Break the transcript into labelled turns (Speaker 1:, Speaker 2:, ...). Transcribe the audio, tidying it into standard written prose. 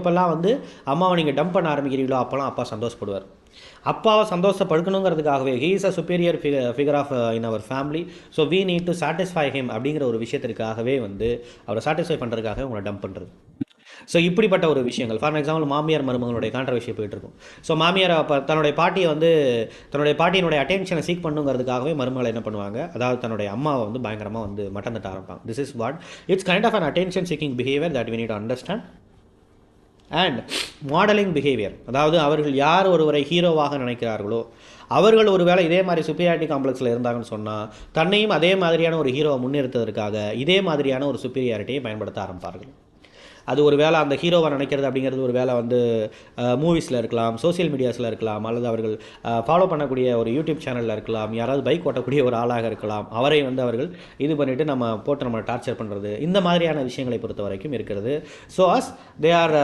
Speaker 1: எப்பப்பெல்லாம் வந்து அம்மாவை நீங்கள் டம்ப் பண்ண ஆரம்பிக்கிறீங்களோ அப்போல்லாம் அப்பா சந்தோஷப்படுவார். அப்பாவை சந்தோஷப்படுத்தணுங்கிறதுக்காகவே he is a superior figure of in our family, so we need to satisfy him அப்படிங்கிற ஒரு விஷயத்திற்காகவே வந்து அவரை சாட்டிஸ்ஃபை பண்ணுறதுக்காக உங்களை டம்ப் பண்ணுறது. ஸோ இப்படிப்பட்ட ஒரு விஷயங்கள், ஃபார் எக்ஸாம்பிள் மாமியார் மருமகளுடைய கான்ட்ரவர்ஷி போயிட்டு இருக்கும். ஸோ மாமியார் அப்போ தன்னுடைய பாட்டியை வந்து தன்னுடைய பாட்டியினுடைய அட்டென்ஷனை சீக் பண்ணுங்கிறதுக்காகவே மருமகளை என்ன பண்ணுவாங்க, அதாவது தன்னுடைய அம்மாவை வந்து பயங்கரமாக வந்து மட்டம் தட்ட ஆரம்பிப்பாங்க. This is what it's kind of an attention seeking behaviour that we need to understand. And modelling behaviour, அதாவது அவர்கள் யார் ஒருவரை ஹீரோவாக நினைக்கிறார்களோ அவர்கள் ஒரு வேளை இதே மாதிரி சுப்பீரியாரிட்டி காம்ப்ளெக்ஸில் இருந்தாங்கன்னு சொன்னால் தன்னையும் அதே மாதிரியான ஒரு ஹீரோவை முன்னிறுத்துவதற்காக இதே மாதிரியான ஒரு சுப்பீரியாரிட்டியை பயன்படுத்த ஆரம்பிப்பார்கள். அது ஒரு வேளை அந்த ஹீரோவை நினைக்கிறது அப்படிங்கிறது ஒரு வேளை வந்து மூவிஸில் இருக்கலாம், சோசியல் மீடியாஸில் இருக்கலாம், அல்லது அவர்கள் ஃபாலோ பண்ணக்கூடிய ஒரு யூடியூப் சேனலில் இருக்கலாம், யாராவது பைக் ஓட்டக்கூடிய ஒரு ஆளாக இருக்கலாம், அவரை வந்து அவர்கள் இது பண்ணிவிட்டு நம்ம போட்டு நம்மளை டார்ச்சர் பண்ணுறது, இந்த மாதிரியான விஷயங்களை பொறுத்த வரைக்கும் இருக்கிறது. So as they are